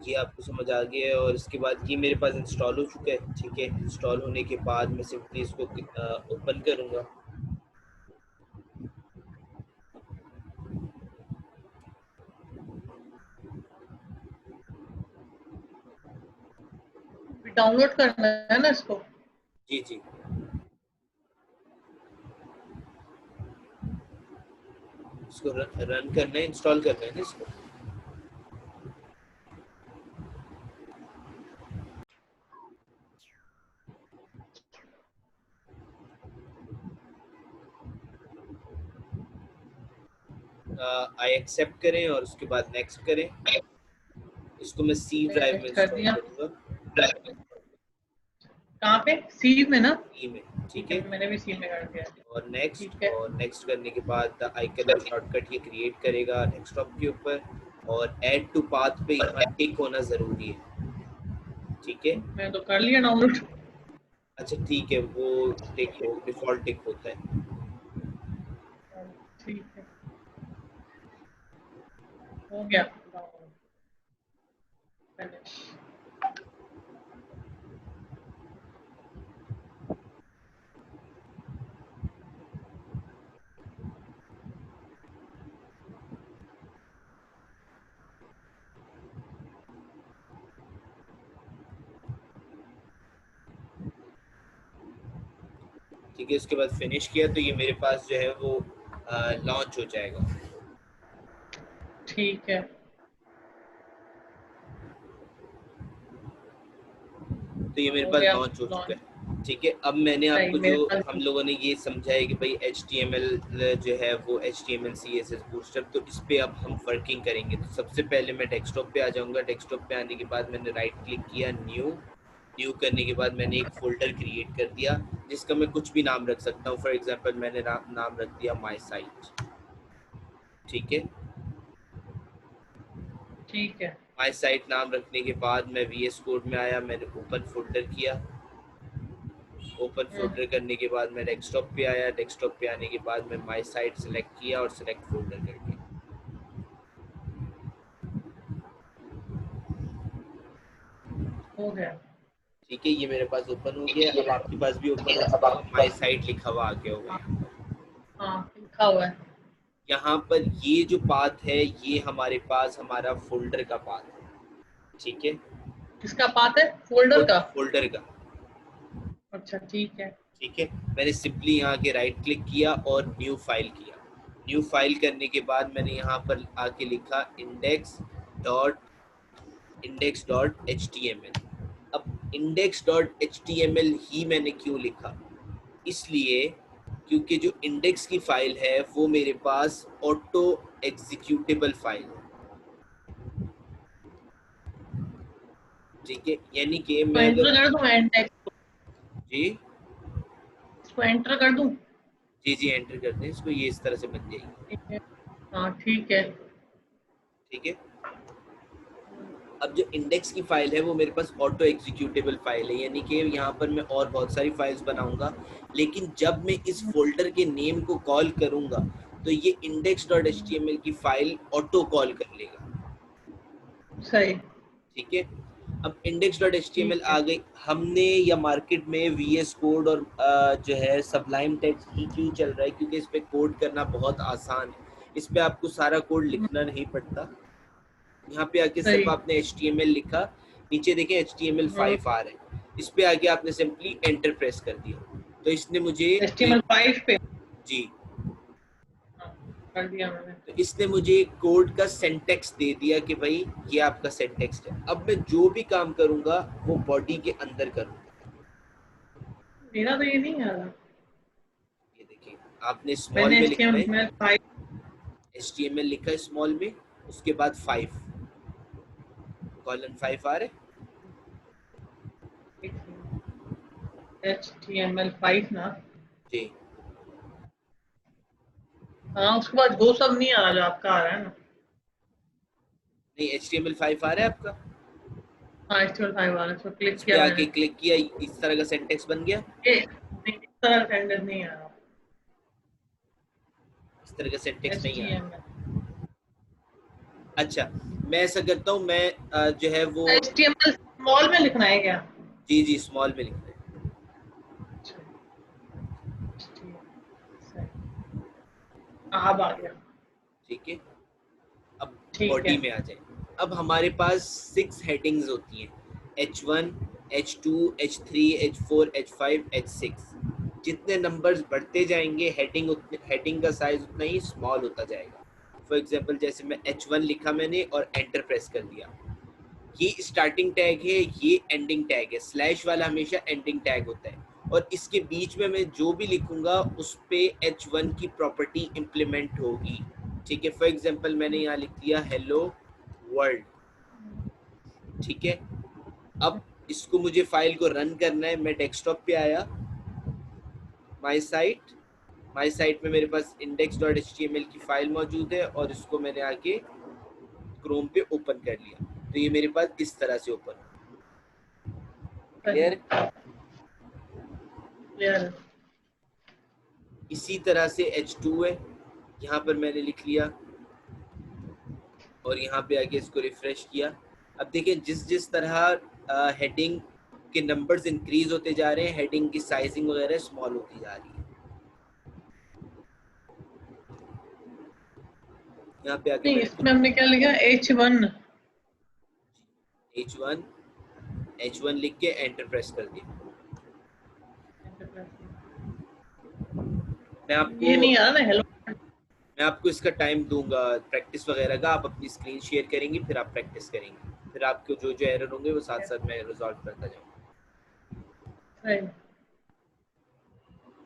ये आपको समझ आ गया है। और इसके बाद ये मेरे पास इंस्टॉल हो चुका है। ठीक है, इंस्टॉल होने के बाद मैं सिंपली इसको ओपन करूँगा। डाउनलोड करना है ना इसको? जी जी, इसको रन करना है, इंस्टॉल करना है ना इसको। आई एक्सेप्ट करें और उसके बाद नेक्स्ट करें। इसको मैं सी ड्राइव में नेक्स्ट कर इंस्टॉल दिया। करूँगा, कहाँ पे? सी में ना? सी में। ठीक ठीक है, है, मैंने भी सी में कर दिया। और नेक्स्ट, ठीक है। और नेक्स्ट करने के बाद द आइकन शॉर्टकट ये क्रिएट करेगा डेस्कटॉप के ऊपर। और ऐड टू पाथ पे यहाँ टिक होना ज़रूरी है। ठीक है, मैं तो कर लिया डाउनलोड। अच्छा ठीक है, वो टिक हो, डिफ़ॉल्ट टिक होता है। ठीक है, हो गया फिनिश। ठीक है, उसके बाद फिनिश किया तो ये मेरे पास जो है वो लॉन्च हो जाएगा। ठीक है, तो ये मेरे हो पास गया लॉन्च हो चुका लॉन्च। है। ठीक है, अब मैंने सही, आपको जो मेरे पास हम भी। लोगों ने ये समझा है कि भाई HTML जो है वो HTML CSS बूटस्ट्रैप, तो इस पे अब हम वर्किंग करेंगे। तो सबसे पहले मैं डेस्कटॉप पे आ जाऊंगा। डेस्कटॉप पे आने के बाद मैंने राइट क्लिक किया, न्यू। न्यू करने के बाद मैंने एक फोल्डर क्रिएट कर दिया जिसका मैं कुछ भी नाम रख सकता हूँ। फॉर एग्जांपल मैंने नाम रख दिया माय साइट। ठीक है, ठीक है। माय साइट नाम रखने के बाद मैं VS कोड में आया, मैंने ओपन फोल्डर किया। ओपन फोल्डर करने के बाद मैं डेस्कटॉप पे आया। डेस्कटॉप पे आने के बाद मैं माय साइट सेलेक्ट किया और सेलेक्ट फोल्डर कर दिया। हो गया। ठीक है, ये मेरे पास ओपन हो गया। अब आपके पास भी ओपन हो चुका होगा, माय साइट लिखा हुआ आ गया होगा हाँ, यहाँ। हाँ, लिखा हुआ है। यहाँ पर ये जो पाथ है ये हमारे पास हमारा फोल्डर का पाथ है। ठीक है, किसका पाथ है? फोल्डर का? फोल्डर का। अच्छा, ठीक है। ठीक है, मैंने सिंपली यहाँ के राइट क्लिक किया और न्यू फाइल किया। न्यू फाइल करने के बाद मैंने यहाँ पर आके लिखा index.html। अब index.html ही मैंने क्यों लिखा? इसलिए क्योंकि जो इंडेक्स की फाइल है वो मेरे पास ऑटो एग्जीक्यूटेबल फाइल है। ठीक है, यानी कि तो मैं अगर, एंटर कर दूं एंड टेक्स्ट? जी इसको एंटर कर दूं? जी जी एंटर करते हैं इसको, ये इस तरह से बन जाएगी। ठीक है। हाँ, ठीक है। ठीक है, अब जो इंडेक्स की फाइल है वो मेरे पास ऑटो एग्जीक्यूटेबल फाइल है, यानी कि यहाँ पर मैं और बहुत सारी फाइल्स बनाऊंगा, लेकिन जब मैं इस फोल्डर के नेम को कॉल करूंगा तो ये index.html की फाइल ऑटो कॉल कर लेगा। सही। ठीक है, अब index.html ठीक है। आ गई। हमने या मार्केट में VS कोड और जो है सबलाइम टेक्स्ट ही क्यों चल रहा है? क्योंकि इस पे कोड करना बहुत आसान है। इस पे आपको सारा कोड लिखना नहीं पड़ता। यहाँ पे आके सिर्फ सही। आपने HTML लिखा, नीचे देखें HTML5 आ रहा है, इस पे आके आपने सिंपली एंटर प्रेस कर दिया तो इसने मुझे HTML5 पे? जी, हाँ, कर दिया मैंने। तो इसने मुझे कोड का सिंटैक्स दे दिया कि भाई ये आपका सिंटैक्स है। अब मैं जो भी काम करूंगा वो बॉडी के अंदर करूंगा। मेरा तो ये नहीं आ रहा। ये देखिए, आपने स्मॉल मैंने में लिखना है, HTML5। HTML लिखा है स्मॉल में, उसके बाद 5, कॉलन 5 आ रहे। HTML5 ना? जी, हाँ, उसके बाद वो सब नहीं आ रहा जो आपका आ रहा है ना। नहीं HTML5 आ रहा है आपका? हाँ, HTML5 आ रहा है, इसको क्लिक इस पे किया आके मैंने। क्लिक किया, इस तरह का सिंटैक्स बन गया। ये नहीं, इस तरह सेंडर नहीं आ रहा। इस तरह का सिंटैक्स नहीं आ रहा। HTML। अच्छा, मैं ऐसा करता हूँ, मैं जो है वो HTML स्मॉल में लिखना है क्या? जी स्मॉल में लिखना है। अब आ गया। ठीक है, अब ठीक बॉडी है। में आ जाए। अब हमारे पास 6 हेडिंग्स होती हैं, H1, H2, H3, H4, H5, H6। जितने नंबर्स बढ़ते जाएंगे हेडिंग का साइज उतना ही स्मॉल होता जाएगा। फॉर एग्जांपल जैसे मैं H1 लिखा मैंने और एंटर प्रेस कर दिया, ये स्टार्टिंग टैग है, ये एंडिंग टैग है। स्लैश वाला हमेशा एंडिंग टैग होता है, और इसके बीच में मैं जो भी लिखूंगा उस पे H1 की प्रॉपर्टी इम्प्लीमेंट होगी। ठीक है, फॉर एग्जांपल मैंने यहाँ लिख दिया हेलो वर्ल्ड। ठीक है, अब इसको मुझे फाइल को रन करना है। मैं डेस्कटॉप पे आया, माई साइट में मेरे पास index.html की फाइल मौजूद है, और इसको मैंने आके क्रोम पे ओपन कर लिया, तो ये मेरे पास इस तरह से ओपन। क्लियर? क्लियर। इसी तरह से H2 है, यहाँ पर मैंने लिख लिया और यहाँ पे आके इसको रिफ्रेश किया। अब देखें जिस जिस तरह हेडिंग के नंबर्स इंक्रीज होते जा रहे हैं, हेडिंग की साइजिंग वगैरह स्मॉल होती जा रही है। यहाँ पे आके नहीं, मैंने इसमें हमने क्या लिखा? H1। H1 लिख के एंटर प्रेस कर दिया। मैं ये आपको नहीं आ रहा ना हेलो। मैं आपको इसका टाइम दूंगा प्रैक्टिस वगैरह का। आप अपनी स्क्रीन शेयर करेंगी, फिर आप प्रैक्टिस करेंगे, फिर आपको जो जो एरर होंगे वो साथ साथ मैं रिजॉल्व करता जाऊंगा।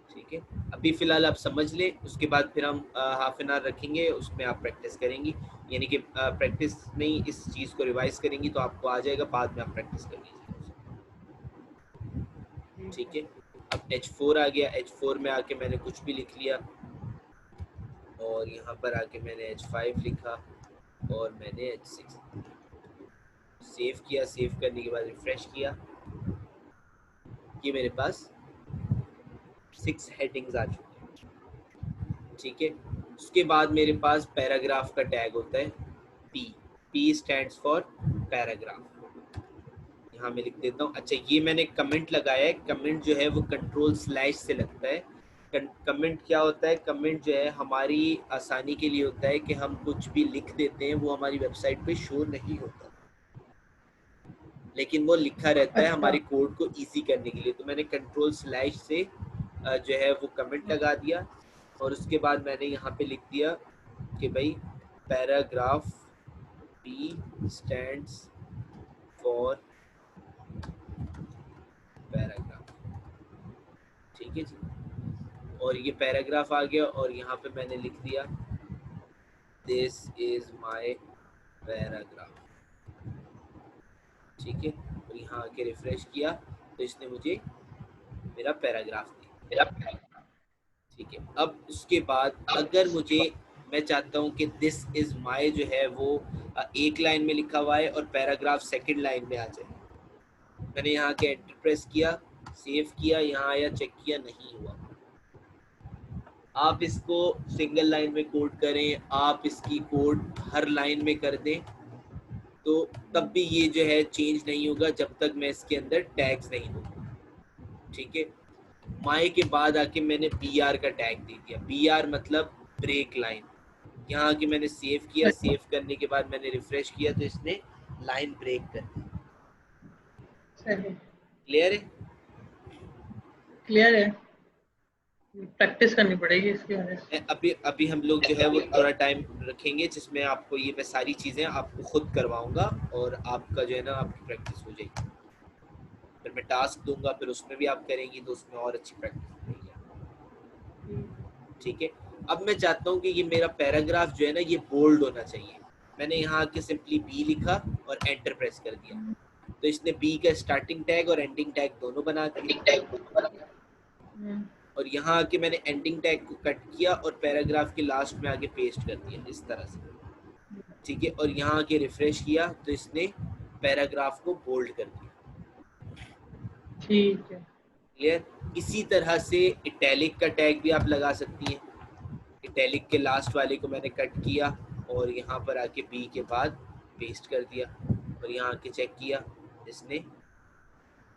ठीक है, अभी फिलहाल आप समझ लें, उसके बाद फिर हम हाफ एन आवर रखेंगे, उसमें आप प्रैक्टिस करेंगी, यानी कि प्रैक्टिस नहीं, इस चीज़ को रिवाइज करेंगी तो आपको आ जाएगा, बाद में आप प्रैक्टिस कर लीजिए। ठीक है, अब H4 आ गया। H4 में आके मैंने कुछ भी लिख लिया, और यहाँ पर आके मैंने H5 लिखा और मैंने H6 सेव किया। सेव करने के बाद रिफ्रेश किया, ये मेरे पास 6 हेडिंग्स आ चुकी हैं। ठीक है, उसके बाद मेरे पास पैराग्राफ का टैग होता है P स्टैंड्स फॉर पैराग्राफ। यहाँ मैं लिख देता हूँ। अच्छा, ये मैंने कमेंट लगाया है। कमेंट जो है वो कंट्रोल स्लैश से लगता है। कमेंट क्या होता है? कमेंट जो है हमारी आसानी के लिए होता है कि हम कुछ भी लिख देते हैं, वो हमारी वेबसाइट पे शो नहीं होता, लेकिन वो लिखा रहता है अच्छा। हमारे कोड को इजी करने के लिए। तो मैंने कंट्रोल स्लैश से जो है वो कमेंट लगा दिया, और उसके बाद मैंने यहाँ पे लिख दिया कि भाई paragraph P stands for paragraph. ठीक है जी, और ये पैराग्राफ आ गया, और यहाँ पे मैंने लिख दिया दिस इज माय पैराग्राफ। ठीक है, और यहाँ आके रिफ्रेश किया तो इसने मुझे मेरा पैराग्राफ दिया। ठीक है, अब उसके बाद अगर मुझे, मैं चाहता हूँ कि दिस इज माय जो है वो एक लाइन में लिखा हुआ है और पैराग्राफ सेकंड लाइन में आ जाए। मैंने यहाँ के एंटर प्रेस किया, सेव किया, यहाँ आया, चेक किया, नहीं हुआ। आप इसको सिंगल लाइन में कोड करें, आप इसकी कोड हर लाइन में कर दें, तो तब भी ये जो है चेंज नहीं होगा जब तक मैं इसके अंदर टैग्स नहीं दूंगा। ठीक है, माई के बाद आके मैंने BR का टैग दे दिया। BR मतलब ब्रेक लाइन। यहाँ आके मैंने सेव किया। सेव करने के बाद मैंने रिफ्रेश किया तो इसने लाइन ब्रेक कर दी। क्लियर है? क्लियर है। प्रैक्टिस करनी पड़ेगी इसकी वजह से। अभी हम लोग जो है वो थोड़ा टाइम रखेंगे जिसमें आपको ये मैं सारी चीज़ें आपको खुद करवाऊंगा, और आपका जो है ना आपकी प्रैक्टिस हो जाएगी। फिर मैं टास्क दूंगा, फिर उसमें भी आप करेंगी तो उसमें और अच्छी प्रैक्टिस हो जाएगी। ठीक है, अब मैं चाहता हूँ कि ये मेरा पैराग्राफ जो है ना ये बोल्ड होना चाहिए। मैंने यहाँ आके सिंपली B लिखा और एंटर प्रेस कर दिया, तो इसने B का स्टार्टिंग टैग और एंडिंग टैग दोनों बना दिए। और यहाँ आके मैंने एंडिंग टैग को कट किया और पैराग्राफ के लास्ट में आके पेस्ट कर दिया इस तरह से। ठीक है, और यहाँ आके रिफ्रेश किया तो इसने पैराग्राफ को बोल्ड कर दिया। ठीक है। क्लियर? इसी तरह से इटैलिक का टैग भी आप लगा सकती हैं। इटैलिक के लास्ट वाले को मैंने कट किया और यहाँ पर आके B के बाद पेस्ट कर दिया और यहाँ आके चेक किया, इसने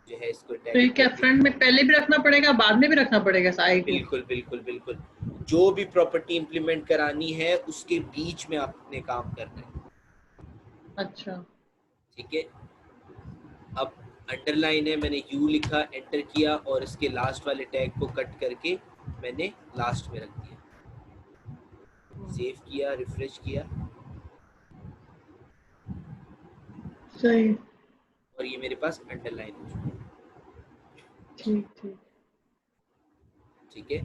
जो है इसको तो ये टैग क्या कर दिया। फ्रंट में पहले भी रखना पड़ेगा, बाद में भी रखना पड़ेगा साइड को? बिल्कुल बिल्कुल बिल्कुल, जो भी प्रॉपर्टी इंप्लीमेंट करानी है उसके बीच में आपने काम करना है। अच्छा। ठीक है, अब अंडरलाइन है, मैंने यू लिखा, एंटर किया और इसके लास्ट वाले टैग को कट करके मैंने लास्ट में रख दिया, सेव किया, रिफ्रेश किया सही। और ये मेरे पास अंडरलाइन हो चुका है। ठीक ठीक। ठीक है,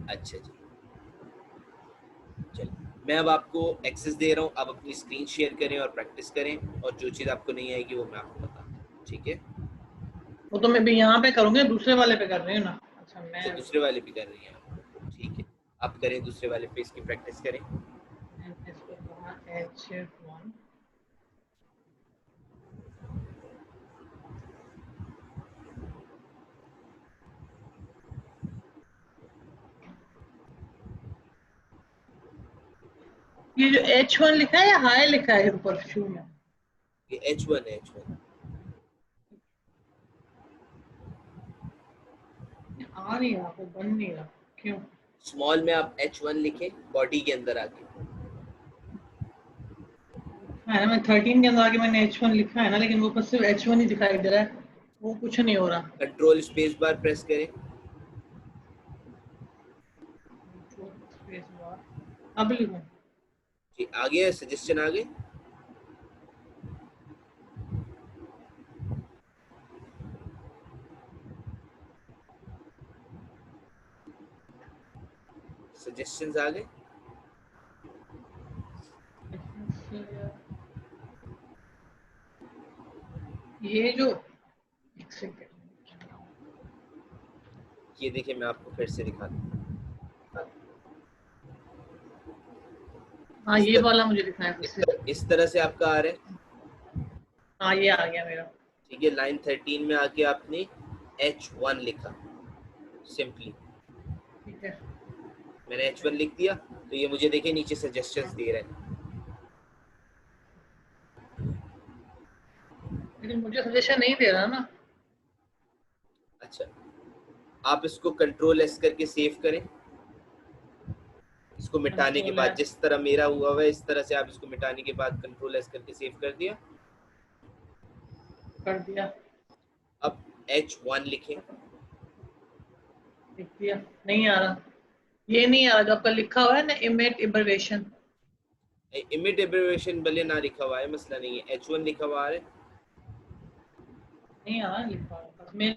अच्छा जी, चलिए मैं अब आपको एक्सेस दे रहा हूँ, आप अपनी स्क्रीन शेयर करें और प्रैक्टिस करें, और जो चीज़ आपको नहीं आएगी वो मैं आपको बताता हूँ। ठीक है, वो तो मैं भी यहाँ पे करूँगी, दूसरे वाले पे कर रही हूँ ना। अच्छा अच्छा मैं दूसरे वाले भी कर रही हैं आप, ठीक है, आप करें दूसरे वाले पे इसकी प्रैक्टिस करें। इसको कहा H1। ये जो H1 लिखा है या हाई लिखा है ऊपर शू में? ये H1 है, H1 आ नहीं रहा, वो बन नहीं रहा, क्यों? स्मॉल में आप H1 लिखें बॉडी के अंदर आके। है मैं 13 के अंदर आके मैंने H1 लिखा है ना, लेकिन वो बस सिर्फ H1 ही दिखाई दे रहा है, वो कुछ नहीं हो रहा। कंट्रोल स्पेस बार प्रेस करें। स्पेस बार अब लिखूं? जी आ गया, सजेशन आ गए। सजेशंस आ गए। ये जो एक सेकंड, ये देखिए मैं आपको फिर से दिखाता हूँ, हाँ ये वाला मुझे दिखाया फिर से। इस तरह से आपका आ रहा है। हाँ ये आ गया मेरा। ठीक है, लाइन 13 में आके आपने H1 लिखा सिंपली, ठीक है। मैंने H1 लिख दिया, तो ये मुझे देखिए नीचे सजेशंस दे रहे हैं। लेकिन मुझे सजेशन नहीं दे रहा ना। अच्छा, आप इसको कंट्रोल एस करके सेव करें, इसको मिटाने के कंट्रोल बाद, एस जिस तरह मेरा हुआ है इस तरह से आप इसको मिटाने के बाद कंट्रोल एस करके सेव कर दिया। कर दिया। अब H1 लिखें। लिख दिया, नहीं आ रहा, ये नहीं आ रहा जो आपका लिखा हुआ है ना, इमेट इबर्वेशन। इमिट एब्रिविएशन भले ना लिखा हुआ है, मसला नहीं है, H1 लिखा हुआ है। नहीं आ रहा लिखा हुआ, बस मैं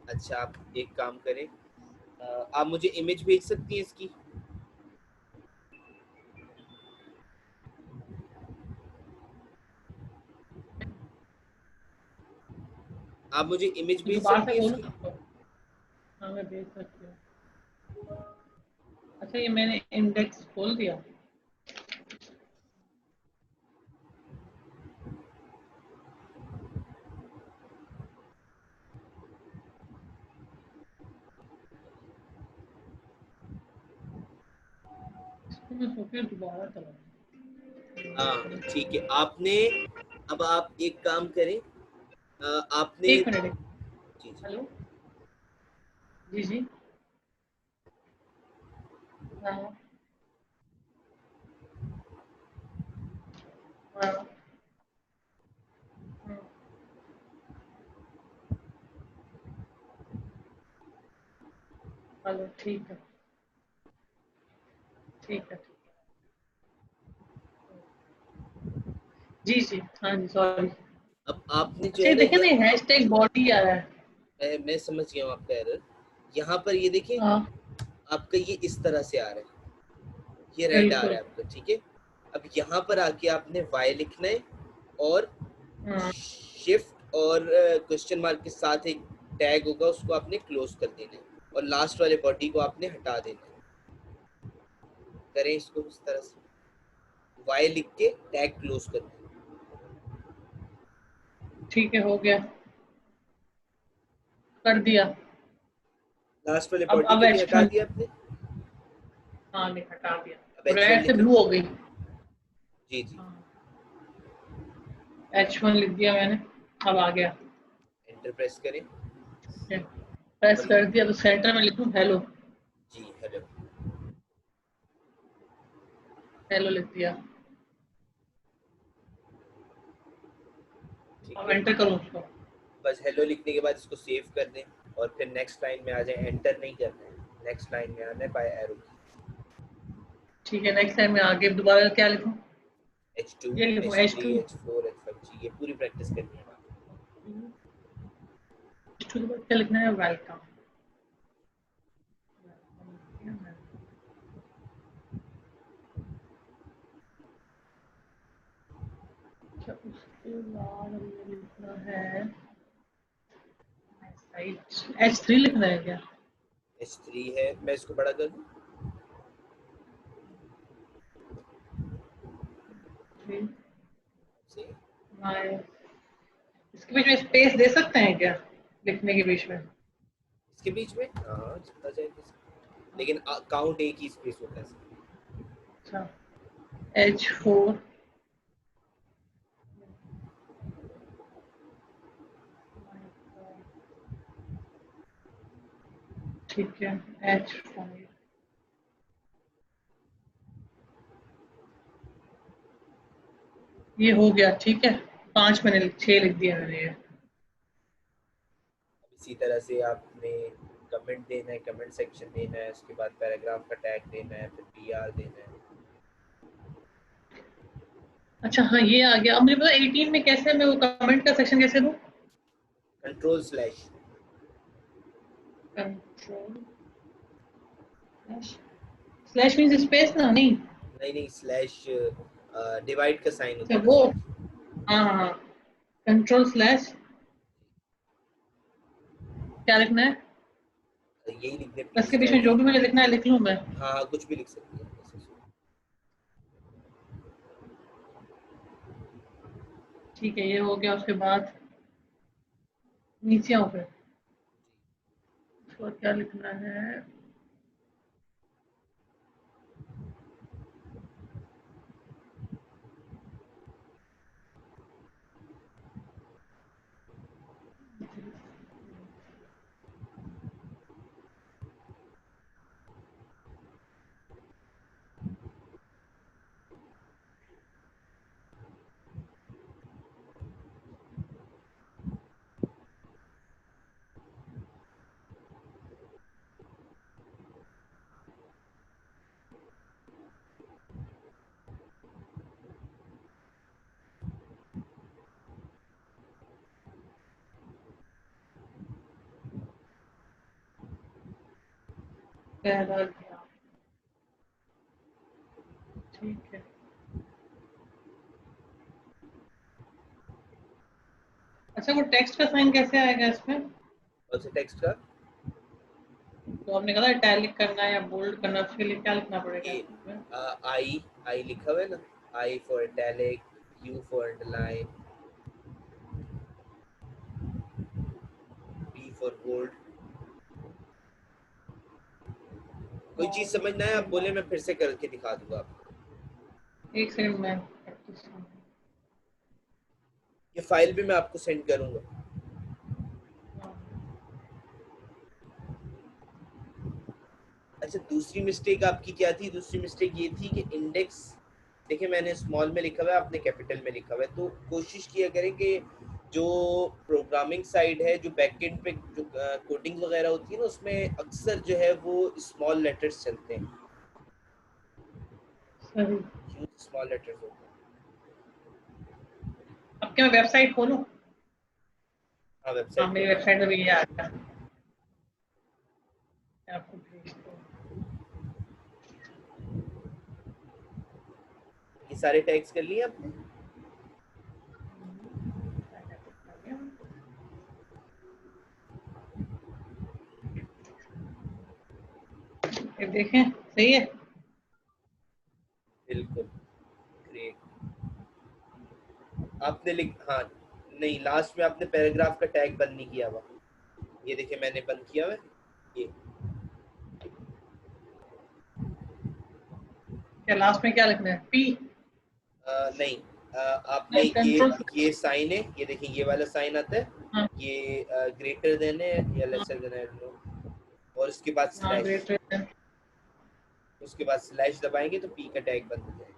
अच्छा आप एक काम करें, आप मुझे इमेज भेज सकती हैं इसकी। आप मुझे इमेज भेज दोबारा सकती से हैं बोलूं इसकी। आपको? हाँ मैं भेज सकती हूँ। अच्छा ये मैंने इंडेक्स खोल दिया। इसको मैं सोच दोबारा चलाऊँ। हाँ ठीक है, आपने, अब आप एक काम करें, आपने, एक मिनट। जी जी, हेलो। जी जी। हाँ हाँ हाँ। हेलो ठीक है, ठीक है। जी जी हाँ जी, सॉरी। अब आपने जो अच्छा है ये ना देखे ना, हैशटैग बॉडी आ रहा है। मैं समझ गया हूँ आपका एरर। यहाँ पर ये देखिए, हाँ आपका ये इस तरह से आ रहा है, ये रेड आ रहा बिल्कुल। है आपका, ठीक है। अब यहाँ पर आके आपने Y लिखना है और हाँ शिफ्ट और क्वेश्चन मार्क के साथ एक टैग होगा, उसको आपने क्लोज कर देना है और लास्ट वाले बॉडी को आपने हटा देना है। करें इसको इस तरह से। वाई लिख के टैग क्लोज कर दें। ठीक है, हो गया, कर दिया। लास्ट वाले अब बॉडी अब को भी हटा H1, दिया आपने? हाँ नहीं, हटा दिया। अब H1 रेड से लिखें। ब्लू हो गई। जी जी। हाँ, H1 लिख दिया मैंने, अब आ गया। एंटर प्रेस करें। प्रेस और कर दिया, तो सेंटर में लिखूं हेलो। जी हेलो। हेलो लिख दिया। ठीक अब है। एंटर करूं उसको? बस हेलो लिखने के बाद इसको सेव कर दें और फिर नेक्स्ट लाइन में आ जाए। एंटर नहीं करना है, नेक्स्ट लाइन में आना है बाय एरो। ठीक है, नेक्स्ट टाइम में आगे दोबारा क्या लिखूं? H2 ये लिखूं H3 H2। H4 H5 जी, ये पूरी प्रैक्टिस करनी है आपको। H2 के बाद क्या लिखना है? वेलकम। अच्छा, उसके बाद हमें लिखना है H3 लिखना है क्या? H3 है, मैं इसको बड़ा कर दूं? से इसके बीच में स्पेस दे सकते हैं क्या, लिखने के बीच में? इसके बीच में हाँ जितना चाहे दे सकते हैं। लेकिन काउंट एक ही स्पेस होता है। अच्छा, H4, ठीक है, H5, ये हो गया। ठीक है, 5 मैंने 6 लिख दिया मैंने ये। अब इसी तरह से आपने कमेंट देना है, कमेंट सेक्शन देना है, उसके बाद पैराग्राफ का टैग देना है, फिर PR देना है। अच्छा हाँ, ये आ गया। अब मुझे पता 18 में कैसे मैं वो कमेंट का सेक्शन कैसे दूं? Control/. Control slash means space ना, नहीं? नहीं नहीं, स्लैश डिवाइड का साइन होता अच्छा है ना वो, स्लैश। हाँ हाँ हाँ, कंट्रोल स्लैश क्या लिखना है? यही लिखने प्लस प्लीज के बीच में टाइप। जो भी मुझे लिखना है लिख लूं मैं? हाँ हाँ, कुछ भी लिख सकती है। ठीक है, ये हो गया। उसके बाद नीचे आओ फिर, उसके बाद क्या लिखना है? पहला गया, ठीक है। अच्छा, वो टेक्स्ट का साइन कैसे आएगा इसमें? कौन से टेक्स्ट का? तो आपने कहा इटैलिक करना है या बोल्ड करना है, उसके लिए क्या लिखना पड़ेगा ये इसमें? आई लिखा हुआ है ना, I for italic, U for underline, B for bold. कोई चीज और समझना है उसके आप बोले, बाद मैं फिर से करके दिखा दूंगा आपको। एक सेकंड में प्रैक्टिस। ये फाइल भी मैं आपको सेंड करूंगा। अच्छा, दूसरी मिस्टेक आपकी क्या थी? दूसरी मिस्टेक ये थी कि इंडेक्स, देखिए मैंने स्मॉल में लिखा हुआ है, आपने कैपिटल में लिखा हुआ है, तो कोशिश किया करें कि जो प्रोग्रामिंग साइड है, जो बैकएंड पे जो कोडिंग वगैरह होती है ना, उसमें अक्सर जो है वो स्मॉल लेटर्स चलते हैं, सही। ह्यूज स्मॉल लेटर्स होते हैं। अब क्या मैं वेबसाइट खोलूं? हाँ, हाँ, वेबसाइट मेरी खोलिए। वेबसाइट में भी ये आ गया। मैं आपको भेज दूँ। ये सारे टैग्स कर लिए आपने? ये देखें, सही है। बिल्कुल। आपने लिख, हाँ नहीं, लास्ट में आपने पैराग्राफ का टैग बंद नहीं किया हुआ। ये देखिए मैंने बंद किया हुआ है ये। क्या लास्ट में क्या लिखना है? पी? नहीं, आपने कंट्रोल। ये साइन है, ये देखिए ये वाला साइन आता है, हाँ ये ग्रेटर देन है या लेसर देन है, और उसके बाद हाँ, स्लैश, ग्रेटर देन। उसके बाद स्लैश दबाएंगे तो पी का टैग बंद हो जाएगा।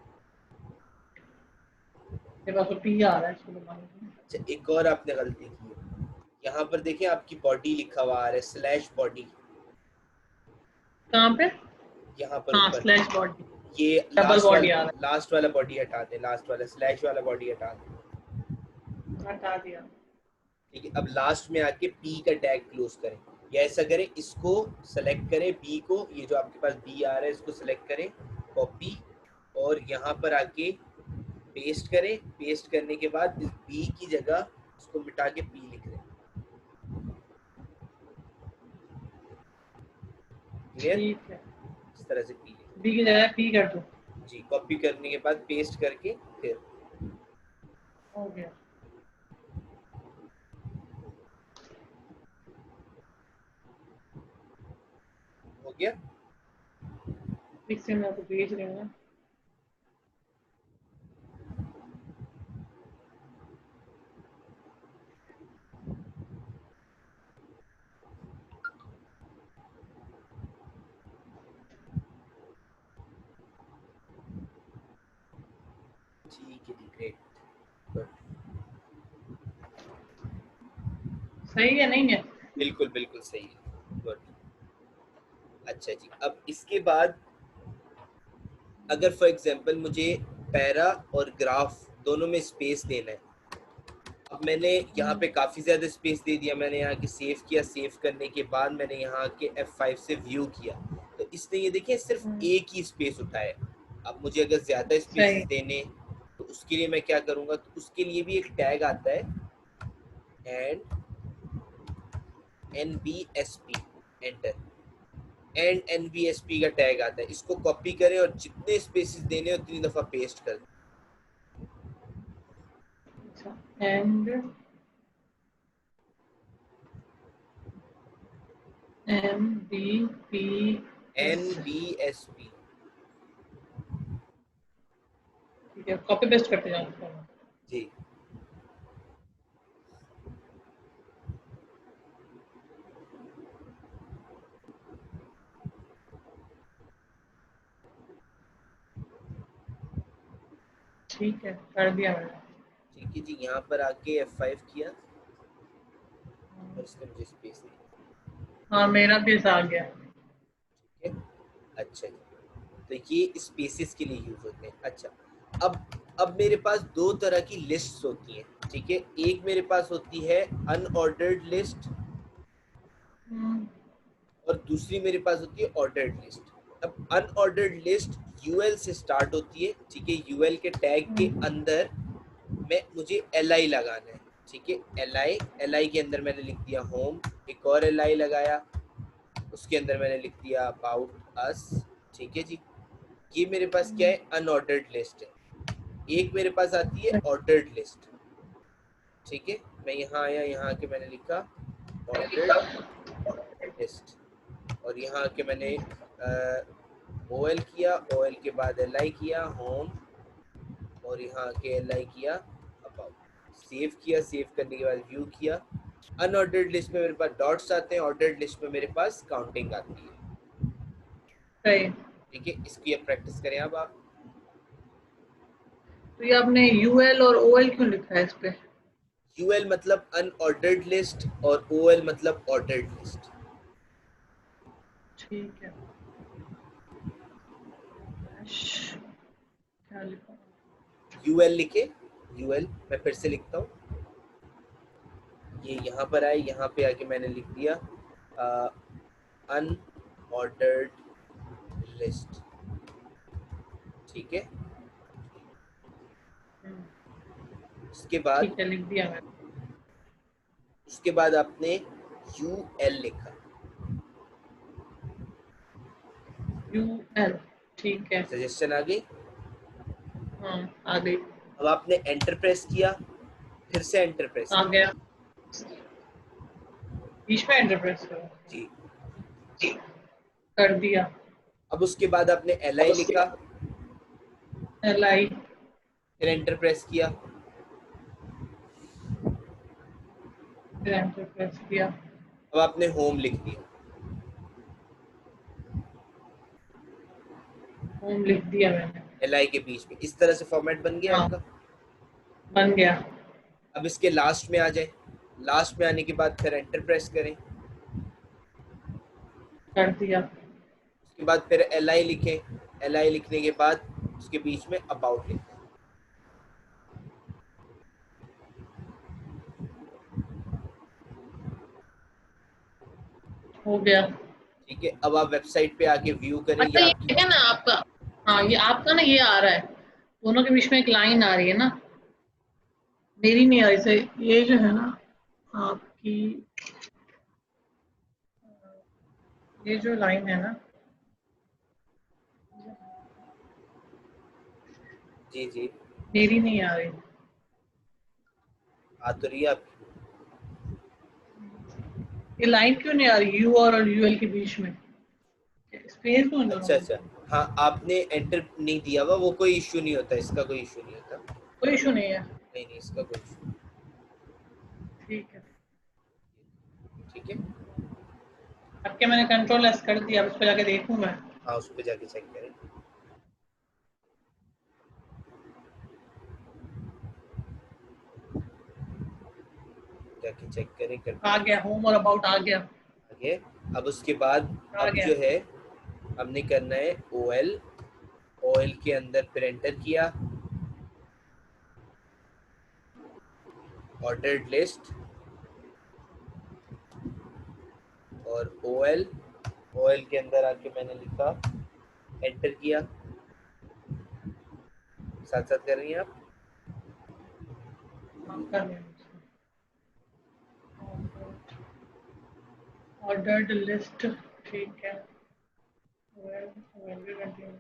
मेरे पास तो पी आ रहा है, इसको दबा देते हैं। अच्छा, एक और आपने गलती की है, यहाँ पर देखिए आपकी बॉडी लिखा हुआ आ रहा है, स्लैश बॉडी, कहाँ पे? यहाँ पर हाँ, ऊपर। Slash body. ये डबल बॉडी आ रहा लास्ट वाला बॉडी हटा दें, लास्ट वाला स्लैश वाला बॉडी हटा दें। है, हटा दिया। ठीक है, अब लास्ट में आके पी का टैग क्लोज करें, या ऐसा करें, इसको सेलेक्ट करें, बी को, ये जो आपके पास बी आ रहा है इसको सेलेक्ट करें, कॉपी, और यहाँ पर आके पेस्ट करें। पेस्ट करने के बाद इस बी की जगह इसको मिटा के पी लिख दें। क्लियर? ठीक है, इस तरह से पी लिख बी की जगह पी कर दो। दें जी। कॉपी करने के बाद पेस्ट करके फिर हो गया। हो गया। एक से मैं तो भेज रही हूँ। ठीक है जी, ग्रेट, गुड, सही है नहीं है? बिल्कुल बिल्कुल सही है, गुड। अच्छा जी, अब इसके बाद अगर फॉर एग्जांपल मुझे पैरा और ग्राफ दोनों में स्पेस देना है, अब मैंने यहाँ पे काफ़ी ज़्यादा स्पेस दे दिया, मैंने यहाँ के सेव किया, सेव करने के बाद मैंने यहाँ के F5 से व्यू किया, तो इसने ये देखिए सिर्फ एक ही स्पेस उठाया। अब मुझे अगर ज़्यादा स्पेसेस सही। देने, तो उसके लिए मैं क्या करूँगा, तो उसके लिए भी एक टैग आता है, and NBSP, enter, and NBSP का टैग आता है, इसको कॉपी करें और जितने स्पेसेस देने उतनी दफ़ा पेस्ट कर दें। अच्छा, एंड MBPS। NBSP, ठीक है, कॉपी पेस्ट करते जाओ। जी। ठीक है, कर दिया मैंने। ठीक है जी, यहाँ पर आके F5 किया और इसने मुझे स्पेस दी। हाँ, मेरा पीस आ गया। ठीक है, अच्छा जी, तो ये स्पेसेस के लिए यूज होते हैं। अच्छा, अब मेरे पास दो तरह की लिस्ट्स होती हैं, ठीक है, एक मेरे पास होती है अनऑर्डर्ड लिस्ट, और दूसरी मेरे पास होती है ऑर्डर्ड लिस्ट। अब अनऑर्डर्ड लिस्ट यूएल से स्टार्ट होती है, ठीक है, यूएल के टैग के अंदर मैं मुझे li लगाना है, ठीक है, li के अंदर मैंने लिख दिया होम, एक और li लगाया, उसके अंदर मैंने लिख दिया अबाउट अस, ठीक है जी। ये मेरे पास क्या है, अनऑर्डर्ड लिस्ट है। एक मेरे पास आती है ऑर्डर्ड लिस्ट, ठीक है, मैं यहाँ आया, यहाँ आके मैंने लिखा ऑर्डर्ड लिस्ट, और यहाँ आके मैंने OL किया, OL के बाद LI किया होम, और यहाँ आके LI किया अबाउट, सेव किया, सेव करने के बाद व्यू किया। अनऑर्डर्ड लिस्ट में मेरे पास डॉट्स आते हैं, ऑर्डर्ड लिस्ट में मेरे पास काउंटिंग आती है। सही। ठीक है, इसकी अब प्रैक्टिस करें अब आप। तो ये आपने यूएल और ओएल क्यों लिखा है इस पे? यूएल मतलब अनऑर्डर्ड लिस्ट और OL मतलब ऑर्डर्ड लिस्ट। ठीक है। क्या लिखा? यूएल लिखे, यूएल मैं फिर से लिखता हूँ, ये यहाँ पर आए, यहाँ पे आके मैंने लिख दिया अनऑर्डर्ड लिस्ट, ठीक है। उसके बाद, ठीक है, लिख दिया मैंने। उसके बाद आपने यूएल लिखा, यूएल। ठीक है। सजेशन आ गई। हाँ, आ गई। अब आपने एंटर प्रेस किया, फिर से एंटर प्रेस आ करें। गया, बीच में एंटर प्रेस करो। जी। कर दिया। अब उसके बाद आपने LI लिखा, LI, फिर एंटर प्रेस किया। फिर एंटर प्रेस किया। अब आपने होम लिख दिया। होम लिख दिया मैंने। LI के बीच में इस तरह से फॉर्मेट बन गया हाँ, आपका। बन गया। अब इसके लास्ट में आ जाए, लास्ट में आने के बाद फिर एंटर प्रेस करें। कर दिया। उसके बाद फिर LI लिखें, LI लिखने के बाद उसके बीच में अबाउट लिखें। हो गया। ठीक है, अब आप वेबसाइट पे आके व्यू करें, अच्छा, या ये आपकी है ना आपका, हाँ ये आपका ना, ये आ रहा है, दोनों के बीच में एक लाइन आ रही है ना, मेरी नहीं आ रही से, ये जो है ना आपकी, ये जो लाइन है ना, जी जी, मेरी नहीं आ रही। आ तो रही है आपकी। ये लाइन क्यों नहीं आ रही, यू और यूएल के बीच में स्पेस क्यों इन दोनों अच्छा के अच्छा, बीच में? हाँ आपने एंटर नहीं दिया हुआ, वो कोई इश्यू नहीं होता, इसका कोई इश्यू नहीं होता। कोई इशू नहीं है। नहीं नहीं, इसका कोई इश्यू। ठीक है। ठीक है, अब क्या, मैंने कंट्रोल एस कर दिया, अब उस पर जाके देखूं मैं। हाँ उस पर जाके चेक करें। जाके चेक करें आ कंट्रोल। गया, होम और अबाउट आ गया। आगे, अब उसके बाद आ अब गया। जो है हमने करना है OL, OL के अंदर फिर एंटर किया, ऑर्डर्ड लिस्ट, और OL, OL के अंदर आके मैंने लिखा, एंटर किया। साथ साथ कर रही हैं आप। हाँ, कर लिया। ऑर्डर्ड लिस्ट, ठीक है। well, well, we continue.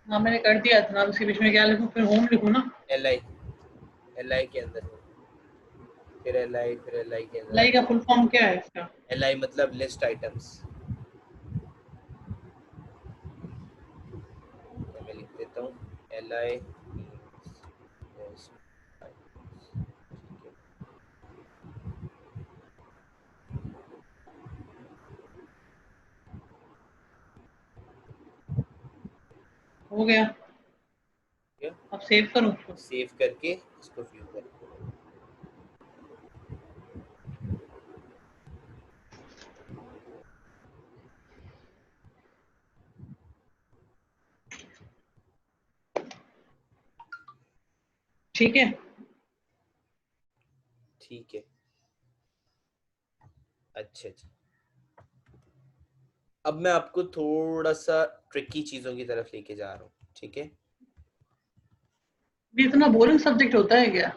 हाँ, मैंने कर दिया था, अब इसके बीच में क्या लिखूं, फिर होम लिखूं ना? LI, LI के अंदर हो, फिर LI, फिर LI के अंदर लाई का आके फुल फॉर्म क्या है इसका? LI मतलब लिस्ट आइटम्स। तो मैं लिख देता हूँ LI लिस्ट आइटम्स। ठीक है, हो गया। ठीक है, अब सेव करूं उसको? सेव करके इसको व्यू करें। ठीक है। ठीक है, अच्छा अच्छा। अब मैं आपको थोड़ा सा ट्रिकी चीजों की तरफ लेके जा रहा हूँ। ठीक है, ये इतना बोरिंग सब्जेक्ट होता है क्या?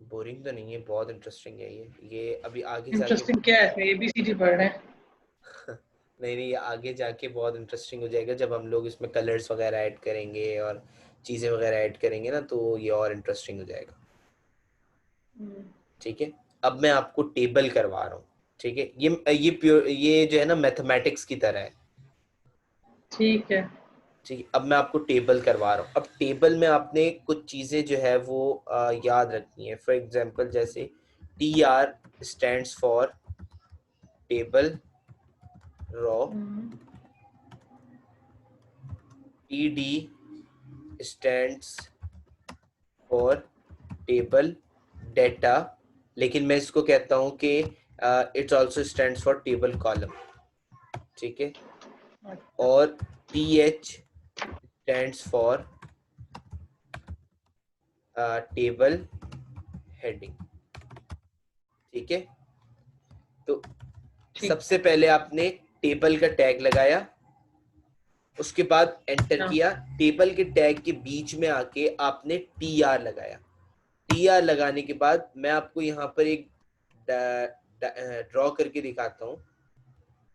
बोरिंग तो नहीं है, बहुत इंटरेस्टिंग है ये अभी आगे जाके इंटरेस्टिंग क्या है, एबीसीडी पढ़ रहे हैं? नहीं नहीं, ये आगे जाके बहुत इंटरेस्टिंग हो जाएगा जब हम लोग इसमें कलर्स वगैरह ऐड करेंगे और चीज़ें वगैरह ऐड करेंगे ना, तो ये और इंटरेस्टिंग हो जाएगा। हम्म, ठीक है, अब मैं आपको टेबल करवा रहा हूँ। ठीक है, ये प्योर, ये जो है ना मैथमेटिक्स की तरह है। ठीक है। ठीक है, अब मैं आपको टेबल करवा रहा हूँ। अब टेबल में आपने कुछ चीज़ें जो है वो याद रखनी है। फॉर एग्जांपल जैसे TR stands for table raw, hmm, TD stands for table data, लेकिन मैं इसको कहता हूँ कि it's also stands for table column. ठीक है, अच्छा, और TH stands for table heading. ठीक है, तो ठीक सबसे है। पहले आपने टेबल का टैग लगाया, उसके बाद एंटर अच्छा, किया, टेबल के टैग के बीच में आके आपने TR लगाया। TR लगाने के बाद मैं आपको यहाँ पर एक ड्रॉ करके दिखाता हूँ,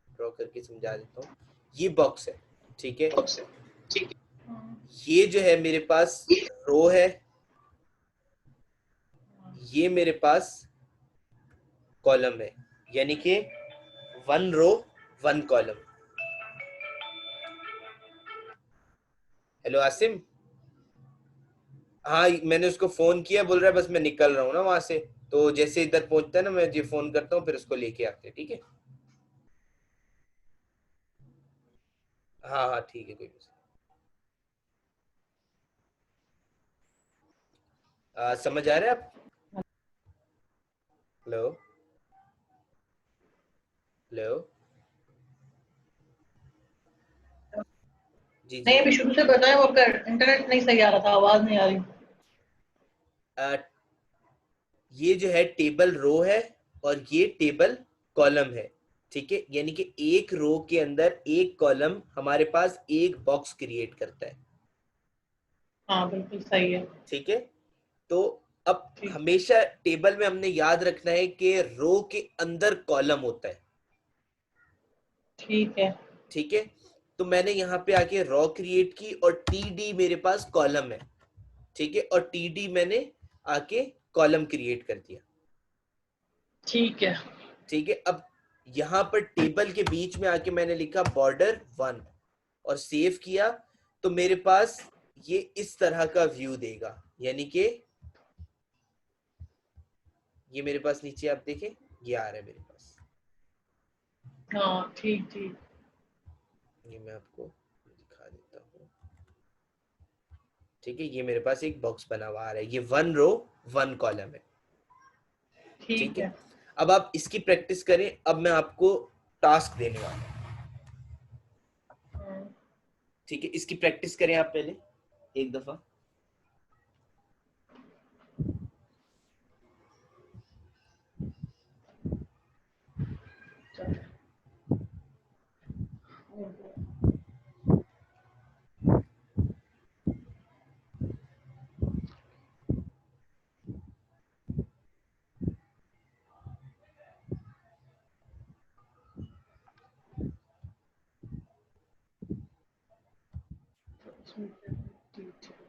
ड्रॉ करके समझा देता हूँ। ये बॉक्स है, ठीक है। हाँ, ये जो है मेरे पास रो है, ये मेरे पास कॉलम है, यानी कि 1 रो 1 कॉलम। हेलो आसिम। हाँ मैंने उसको फोन किया, बोल रहा है बस मैं निकल रहा हूँ ना वहां से, तो जैसे इधर पहुंचता है ना मैं ये फोन करता हूँ, फिर उसको लेके आते हैं, ठीक है। हाँ हाँ ठीक है, कोई समझ आ रहा है आप? Hello hello. जी नहीं जी। अभी शुरू से बताया, वो आपका इंटरनेट नहीं सही आ रहा था, आवाज नहीं आ रही। आ, ये जो है टेबल रो है और ये टेबल कॉलम है, ठीक है। यानी कि एक रो के अंदर एक कॉलम हमारे पास एक बॉक्स क्रिएट करता है, हाँ बिल्कुल सही है। ठीक है। तो अब ठीक। हमेशा टेबल में हमने याद रखना है कि रो के अंदर कॉलम होता है, ठीक है। ठीक है। तो मैंने यहाँ पे आके रो क्रिएट की और टी डी मेरे पास कॉलम है, ठीक है, और टी डी मैंने आके कॉलम क्रिएट कर दिया, ठीक है। ठीक है। अब यहाँ पर टेबल के बीच में आके मैंने लिखा बॉर्डर 1 और सेव किया, तो मेरे पास ये इस तरह का व्यू देगा, यानी कि ये मेरे पास नीचे आप देखें ये आ रहा है मेरे पास। हाँ ठीक ठीक। ये मैं आपको दिखा देता हूँ, ठीक है। ये मेरे पास एक बॉक्स बना हुआ आ रहा है, ये 1 रो 1 कॉलम है, ठीक ठीक है। है। अब आप इसकी प्रैक्टिस करें, अब मैं आपको टास्क देने वाला हूँ, हाँ, ठीक है। इसकी प्रैक्टिस करें आप पहले एक दफा। चलो। ठीक है।